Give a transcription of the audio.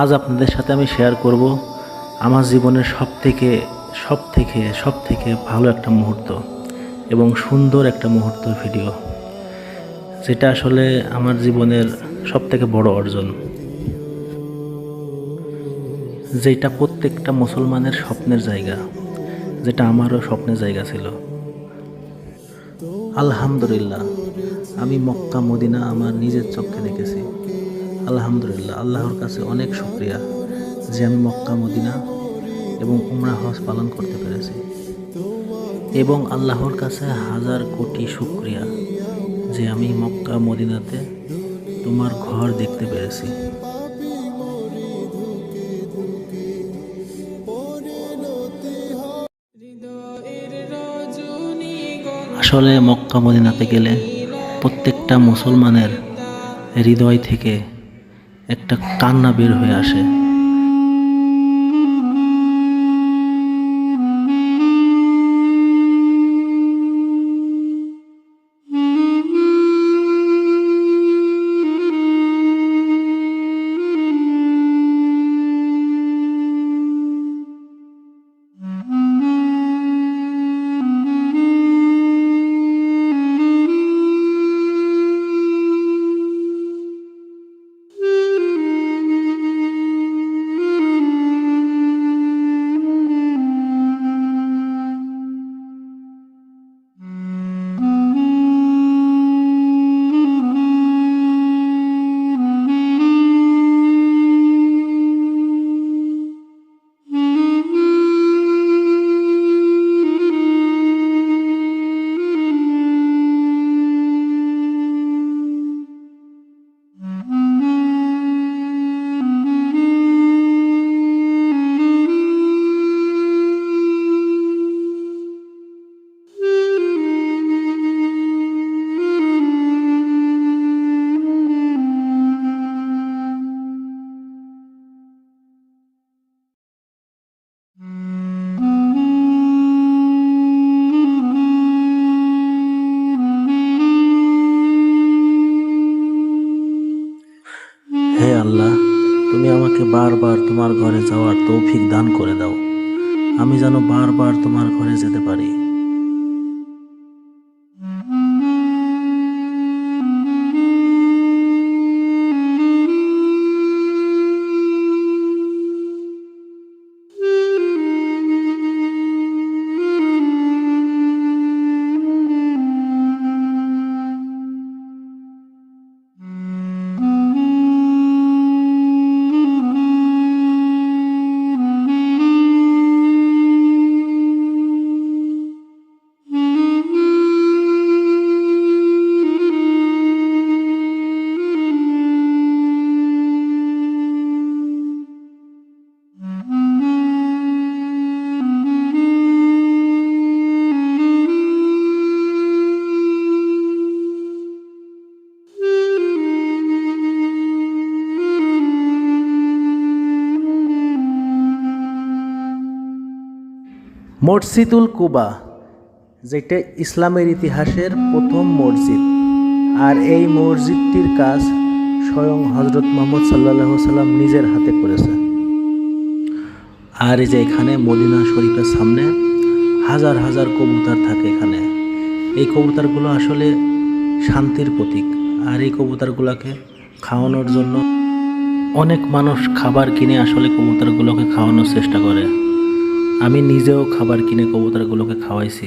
আজ আপনাদের সাথে আমি শেয়ার করব আমার জীবনের সব থেকে ভালো একটা মুহূর্ত এবং সুন্দর একটা মুহূর্ত ভিডিও, যেটা আসলে আমার জীবনের সবথেকে বড় অর্জন, যেটা প্রত্যেকটা মুসলমানের স্বপ্নের জায়গা, যেটা আমারও স্বপ্নের জায়গা ছিল। আলহামদুলিল্লাহ, আমি মক্কা মদিনা আমার নিজের চোখে দেখেছি। আলহামদুলিল্লাহ, আল্লাহর কাছে অনেক শুকরিয়া যে আমি মক্কা মদিনা এবং উমরা হজ পালন করতে পেরেছি, এবং আল্লাহর কাছে হাজার কোটি শুকরিয়া যে আমি মক্কা মদিনাতে তোমার ঘর দেখতে পেরেছি। আসলে মক্কা মদিনাতে গেলে প্রত্যেকটা মুসলমানের হৃদয় থেকে একটা কান্না বের হয়ে আসে। হে আল্লাহ, তুমি আমাকে বারবার তোমার ঘরে যাওয়ার তৌফিক দান করে দাও, আমি যেন বারবার তোমার ঘরে যেতে পারি। মসজিদুল কুবা, যেটা ইসলামের ইতিহাসের প্রথম মসজিদ, আর এই মসজিদটির কাজ স্বয়ং হজরত মুহাম্মদ সাল্লাল্লাহু আলাইহি সাল্লাম নিজের হাতে করেছে। আর এই যে এখানে মদিনা শরীফের সামনে হাজার হাজার কবুতর থাকে এখানে। এই কবুতরগুলো আসলে শান্তির প্রতীক, আর এই কবুতরগুলোকে খাওয়ানোর জন্য অনেক মানুষ খাবার কিনে আসলে কবুতরগুলোকে খাওয়ানোর চেষ্টা করে। আমি নিজেও খাবার কিনে কবুতরগুলোকে খাওয়াইছি।